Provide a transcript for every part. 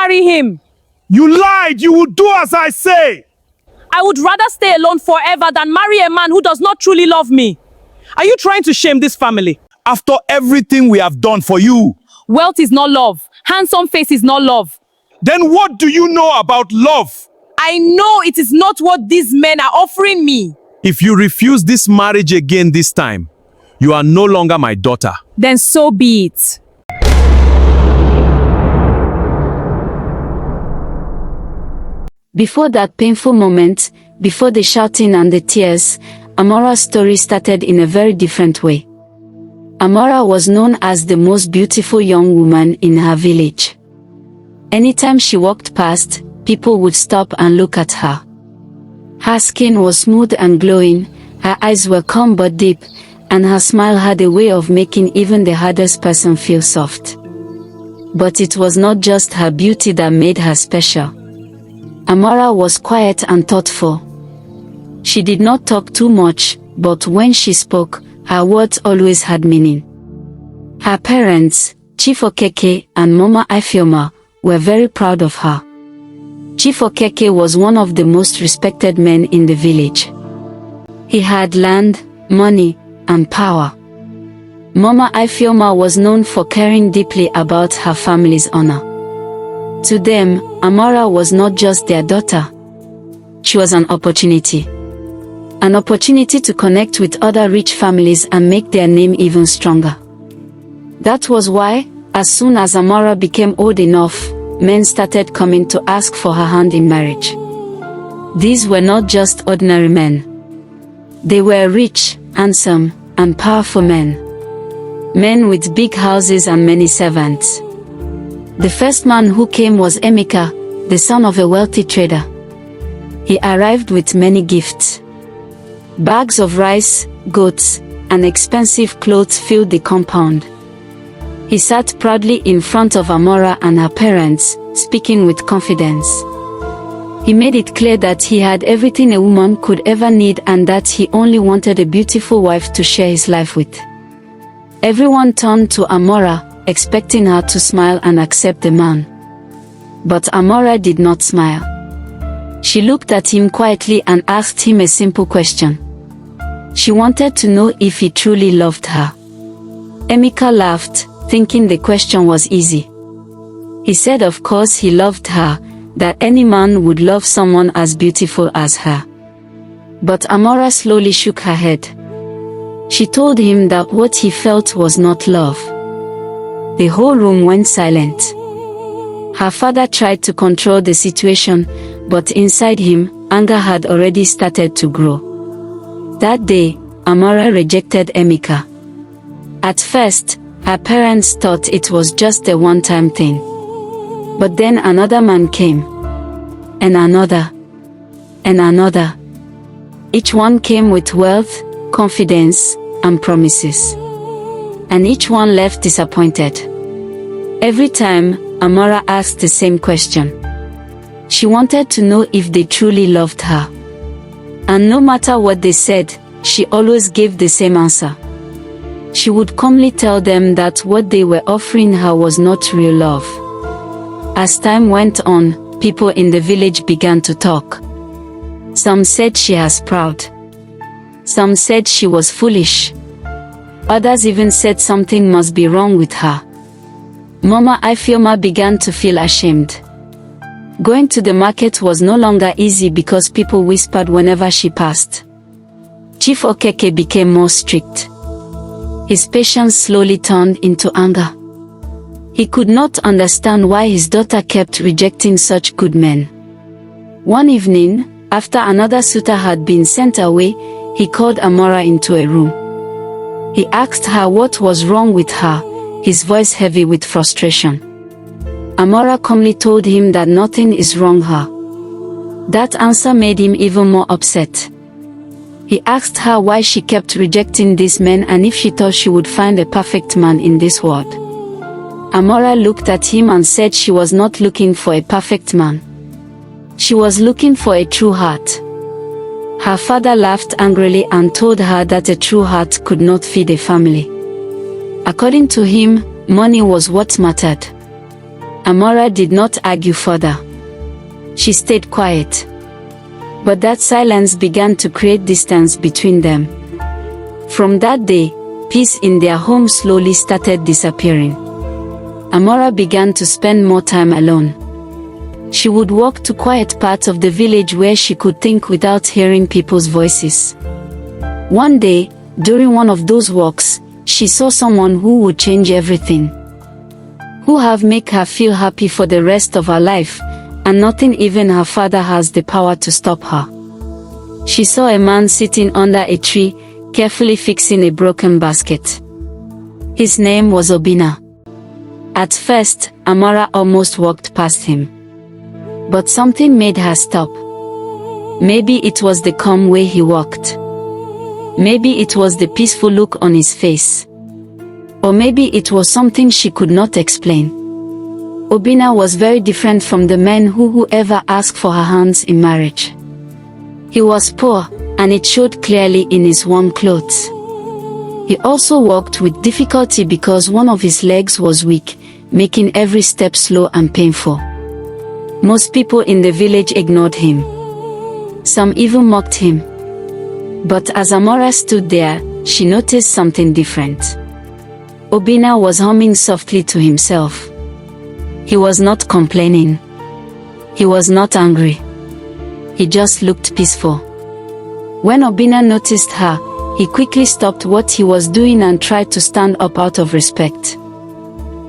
marry him. You lied! You will do as I say! I would rather stay alone forever than marry a man who does not truly love me. Are you trying to shame this family? After everything we have done for you. Wealth is not love. Handsome face is not love. Then what do you know about love? I know it is not what these men are offering me. If you refuse this marriage again this time, you are no longer my daughter. Then so be it. Before that painful moment, before the shouting and the tears, Amora's story started in a very different way. Amora was known as the most beautiful young woman in her village. Anytime she walked past, people would stop and look at her. Her skin was smooth and glowing, her eyes were calm but deep, and her smile had a way of making even the hardest person feel soft. But it was not just her beauty that made her special. Amora was quiet and thoughtful. She did not talk too much, but when she spoke, her words always had meaning. Her parents, Chief Okeke and Mama Ifeoma, were very proud of her. Chief Okeke was one of the most respected men in the village. He had land, money, and power. Mama Ifeoma was known for caring deeply about her family's honor. To them, Amora was not just their daughter. She was an opportunity. An opportunity to connect with other rich families and make their name even stronger. That was why, as soon as Amora became old enough, men started coming to ask for her hand in marriage. These were not just ordinary men. They were rich, handsome, and powerful men. Men with big houses and many servants. The first man who came was Emeka, the son of a wealthy trader. He arrived with many gifts. Bags of rice, goats, and expensive clothes filled the compound. He sat proudly in front of Amora and her parents, speaking with confidence. He made it clear that he had everything a woman could ever need and that he only wanted a beautiful wife to share his life with. Everyone turned to Amora, expecting her to smile and accept the man. But Amora did not smile. She looked at him quietly and asked him a simple question. She wanted to know if he truly loved her. Emeka laughed, thinking the question was easy. He said of course he loved her, that any man would love someone as beautiful as her. But Amora slowly shook her head. She told him that what he felt was not love. The whole room went silent. Her father tried to control the situation, but inside him, anger had already started to grow. That day, Amora rejected Emeka. At first, her parents thought it was just a one-time thing. But then another man came. And another. And another. Each one came with wealth, confidence, and promises. And each one left disappointed. Every time, Amora asked the same question. She wanted to know if they truly loved her. And no matter what they said, she always gave the same answer. She would calmly tell them that what they were offering her was not real love. As time went on, people in the village began to talk. Some said she was proud. Some said she was foolish. Others even said something must be wrong with her. Mama Ifeoma began to feel ashamed. Going to the market was no longer easy because people whispered whenever she passed. Chief Okeke became more strict. His patience slowly turned into anger. He could not understand why his daughter kept rejecting such good men. One evening, after another suitor had been sent away, he called Amora into a room. He asked her what was wrong with her, his voice heavy with frustration. Amora calmly told him that nothing is wrong with her. That answer made him even more upset. He asked her why she kept rejecting these men and if she thought she would find a perfect man in this world. Amora looked at him and said she was not looking for a perfect man. She was looking for a true heart. Her father laughed angrily and told her that a true heart could not feed a family. According to him, money was what mattered. Amora did not argue further. She stayed quiet. But that silence began to create distance between them. From that day, peace in their home slowly started disappearing. Amora began to spend more time alone. She would walk to quiet parts of the village where she could think without hearing people's voices. One day, during one of those walks, she saw someone who would change everything. Who have make her feel happy for the rest of her life, and nothing, even her father, has the power to stop her. She saw a man sitting under a tree, carefully fixing a broken basket. His name was Obinna. At first, Amora almost walked past him. But something made her stop. Maybe it was the calm way he walked. Maybe it was the peaceful look on his face. Or maybe it was something she could not explain. Obinna was very different from the men who ever asked for her hands in marriage. He was poor, and it showed clearly in his warm clothes. He also walked with difficulty because one of his legs was weak, making every step slow and painful. Most people in the village ignored him. Some even mocked him. But as Amora stood there, she noticed something different. Obinna was humming softly to himself. He was not complaining. He was not angry. He just looked peaceful. When Obinna noticed her, he quickly stopped what he was doing and tried to stand up out of respect.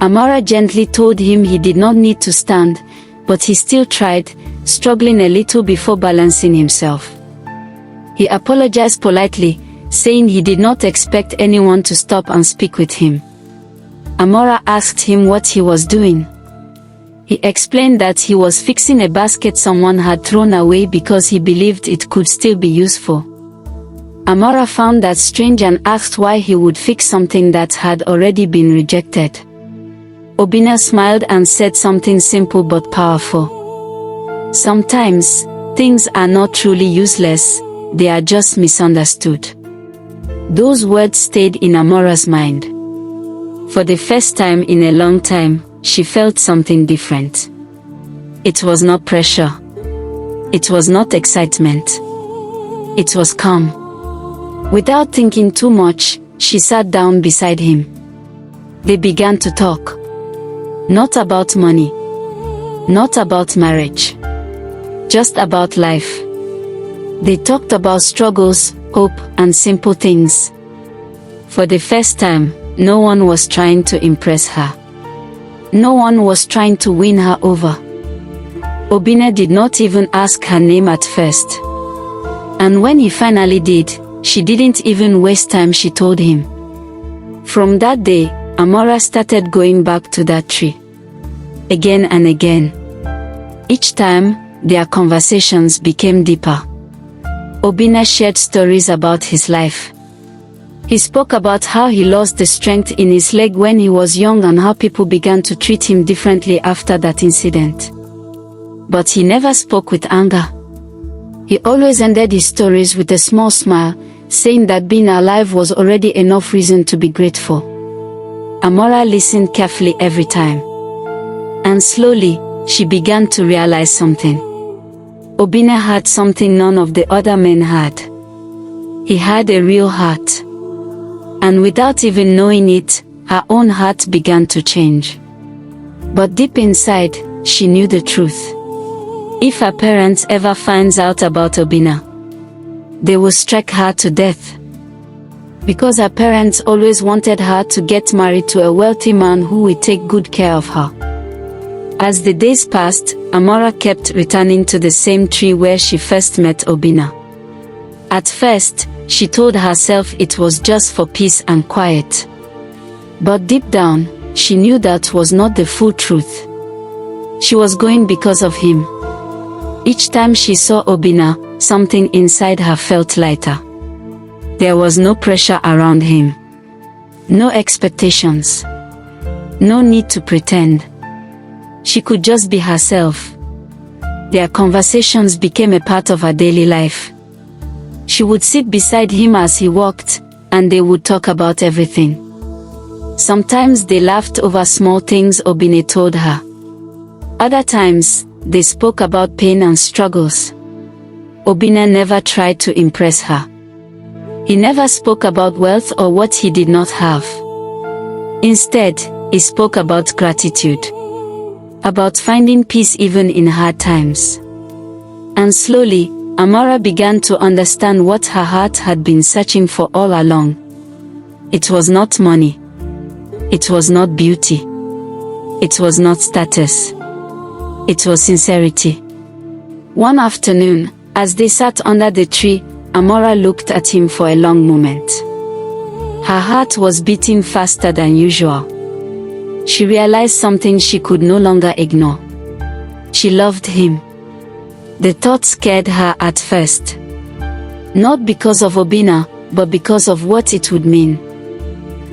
Amora gently told him he did not need to stand, but he still tried, struggling a little before balancing himself. He apologized politely, saying he did not expect anyone to stop and speak with him. Amora asked him what he was doing. He explained that he was fixing a basket someone had thrown away because he believed it could still be useful. Amora found that strange and asked why he would fix something that had already been rejected. Obinna smiled and said something simple but powerful. Sometimes, things are not truly useless, they are just misunderstood. Those words stayed in Amora's mind. For the first time in a long time, she felt something different. It was not pressure. It was not excitement. It was calm. Without thinking too much, she sat down beside him. They began to talk. Not about money. Not about marriage. Just about life. They talked about struggles, hope, and simple things. For the first time, no one was trying to impress her. No one was trying to win her over. Obinna did not even ask her name at first. And when he finally did, she didn't even waste time, she told him. From that day, Amora started going back to that tree. Again and again. Each time, their conversations became deeper. Obinna shared stories about his life. He spoke about how he lost the strength in his leg when he was young and how people began to treat him differently after that incident. But he never spoke with anger. He always ended his stories with a small smile, saying that being alive was already enough reason to be grateful. Amora listened carefully every time. And slowly, she began to realize something. Obinna had something none of the other men had. He had a real heart. And without even knowing it, her own heart began to change. But deep inside, she knew the truth. If her parents ever finds out about Obinna, they will strike her to death. Because her parents always wanted her to get married to a wealthy man who would take good care of her. As the days passed, Amora kept returning to the same tree where she first met Obinna. At first, she told herself it was just for peace and quiet. But deep down, she knew that was not the full truth. She was going because of him. Each time she saw Obinna, something inside her felt lighter. There was no pressure around him. No expectations. No need to pretend. She could just be herself. Their conversations became a part of her daily life. She would sit beside him as he walked, and they would talk about everything. Sometimes they laughed over small things Obinna told her. Other times, they spoke about pain and struggles. Obinna never tried to impress her. He never spoke about wealth or what he did not have. Instead, he spoke about gratitude, about finding peace even in hard times. And slowly, Amora began to understand what her heart had been searching for all along. It was not money. It was not beauty. It was not status. It was sincerity. One afternoon, as they sat under the tree, Amora looked at him for a long moment. Her heart was beating faster than usual. She realized something she could no longer ignore. She loved him. The thought scared her at first. Not because of Obinna, but because of what it would mean.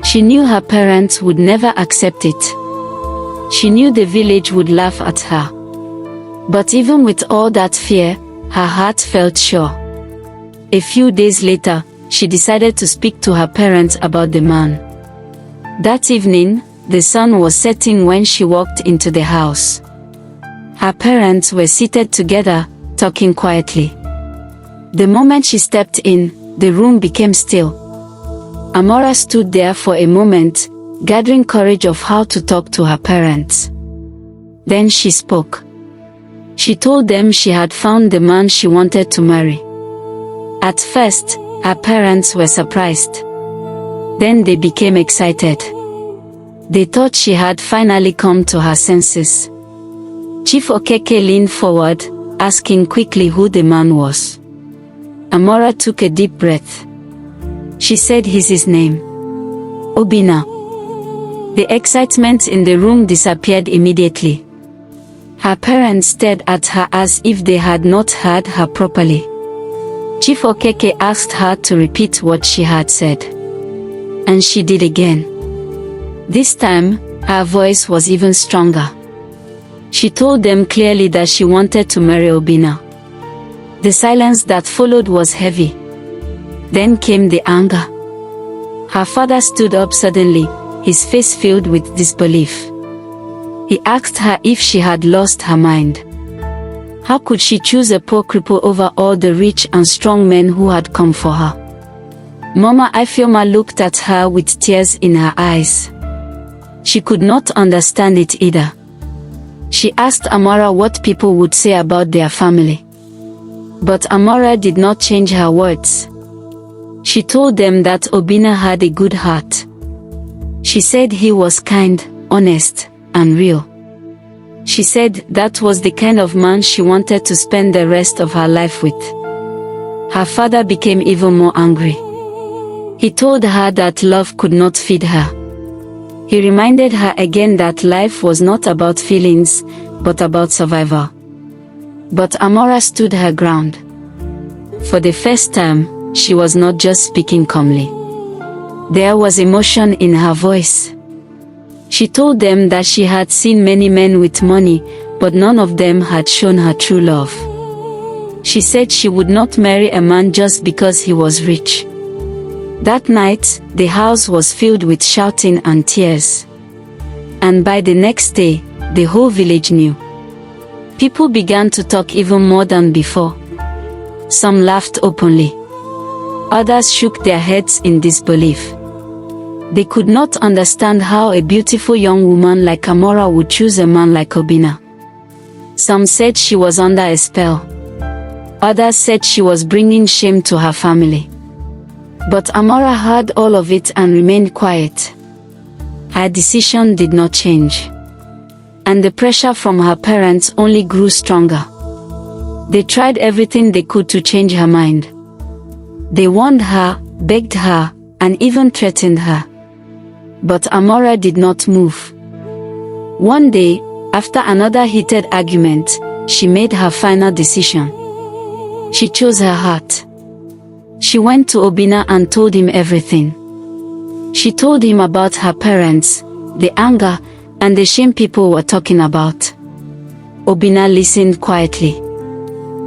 She knew her parents would never accept it. She knew the village would laugh at her. But even with all that fear, her heart felt sure. A few days later, she decided to speak to her parents about the man. That evening, the sun was setting when she walked into the house. Her parents were seated together, talking quietly. The moment she stepped in, the room became still. Amora stood there for a moment, gathering courage of how to talk to her parents. Then she spoke. She told them she had found the man she wanted to marry. At first, her parents were surprised. Then they became excited. They thought she had finally come to her senses. Chief Okeke leaned forward, asking quickly who the man was. Amora took a deep breath. She said his name. Obinna. The excitement in the room disappeared immediately. Her parents stared at her as if they had not heard her properly. Chief Okeke asked her to repeat what she had said. And she did again. This time, her voice was even stronger. She told them clearly that she wanted to marry Obinna. The silence that followed was heavy. Then came the anger. Her father stood up suddenly, his face filled with disbelief. He asked her if she had lost her mind. How could she choose a poor cripple over all the rich and strong men who had come for her? Mama Ifeoma looked at her with tears in her eyes. She could not understand it either. She asked Amora what people would say about their family. But Amora did not change her words. She told them that Obinna had a good heart. She said he was kind, honest, and real. She said that was the kind of man she wanted to spend the rest of her life with. Her father became even more angry. He told her that love could not feed her. He reminded her again that life was not about feelings, but about survival. But Amora stood her ground. For the first time, she was not just speaking calmly. There was emotion in her voice. She told them that she had seen many men with money, but none of them had shown her true love. She said she would not marry a man just because he was rich. That night, the house was filled with shouting and tears. And by the next day, the whole village knew. People began to talk even more than before. Some laughed openly. Others shook their heads in disbelief. They could not understand how a beautiful young woman like Amora would choose a man like Obinna. Some said she was under a spell. Others said she was bringing shame to her family. But Amora heard all of it and remained quiet. Her decision did not change. And the pressure from her parents only grew stronger. They tried everything they could to change her mind. They warned her, begged her, and even threatened her. But Amora did not move. One day, after another heated argument, she made her final decision. She chose her heart. She went to Obinna and told him everything. She told him about her parents, the anger, and the shame people were talking about. Obinna listened quietly.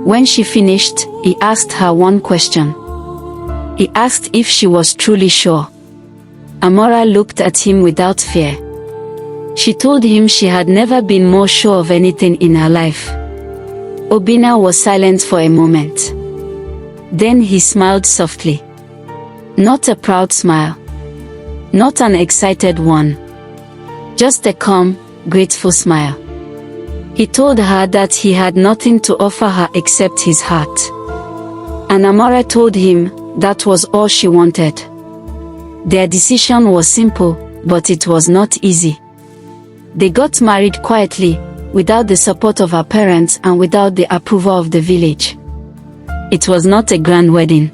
When she finished, he asked her one question. He asked if she was truly sure. Amora looked at him without fear. She told him she had never been more sure of anything in her life. Obinna was silent for a moment. Then he smiled softly. Not a proud smile. Not an excited one. Just a calm, grateful smile. He told her that he had nothing to offer her except his heart. And Amora told him that was all she wanted. Their decision was simple, but it was not easy. They got married quietly, without the support of her parents and without the approval of the village. It was not a grand wedding.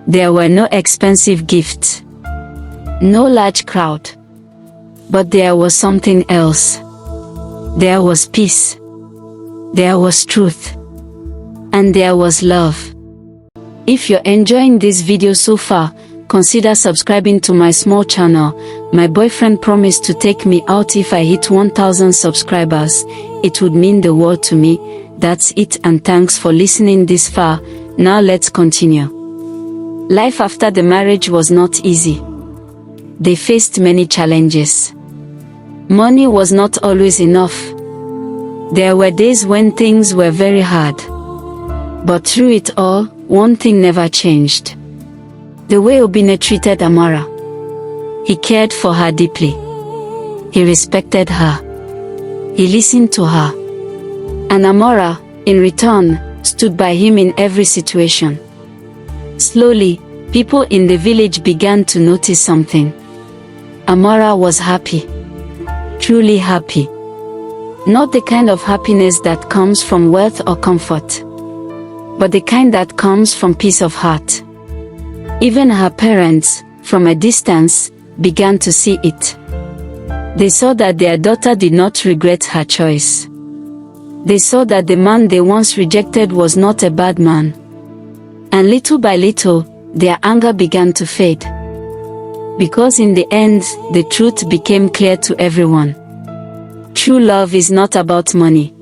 There were no expensive gifts. No large crowd. But there was something else. There was peace. There was truth. And there was love. If you're enjoying this video so far, consider subscribing to my small channel. My boyfriend promised to take me out if I hit 1000 subscribers. It would mean the world to me. That's it, and thanks for listening this far. Now let's continue. Life after the marriage was not easy. They faced many challenges. Money was not always enough. There were days when things were very hard. But through it all, one thing never changed. The way Obinna treated Amora. He cared for her deeply. He respected her. He listened to her. And Amora, in return, stood by him in every situation. Slowly, people in the village began to notice something. Amora was happy. Truly happy. Not the kind of happiness that comes from wealth or comfort, but the kind that comes from peace of heart. Even her parents, from a distance, began to see it. They saw that their daughter did not regret her choice. They saw that the man they once rejected was not a bad man. And little by little, their anger began to fade. Because in the end, the truth became clear to everyone. True love is not about money.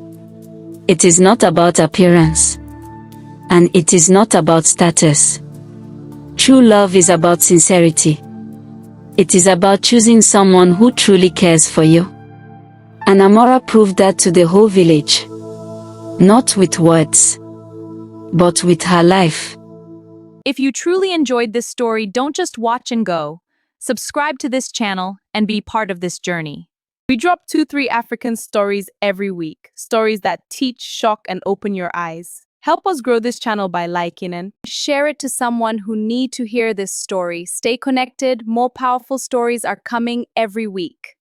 It is not about appearance. And it is not about status. True love is about sincerity. It is about choosing someone who truly cares for you. And Amora proved that to the whole village. Not with words, but with her life. If you truly enjoyed this story, don't just watch and go. Subscribe to this channel and be part of this journey. We drop 2-3 African stories every week. Stories that teach, shock, and open your eyes. Help us grow this channel by liking and share it to someone who need to hear this story. Stay connected. More powerful stories are coming every week.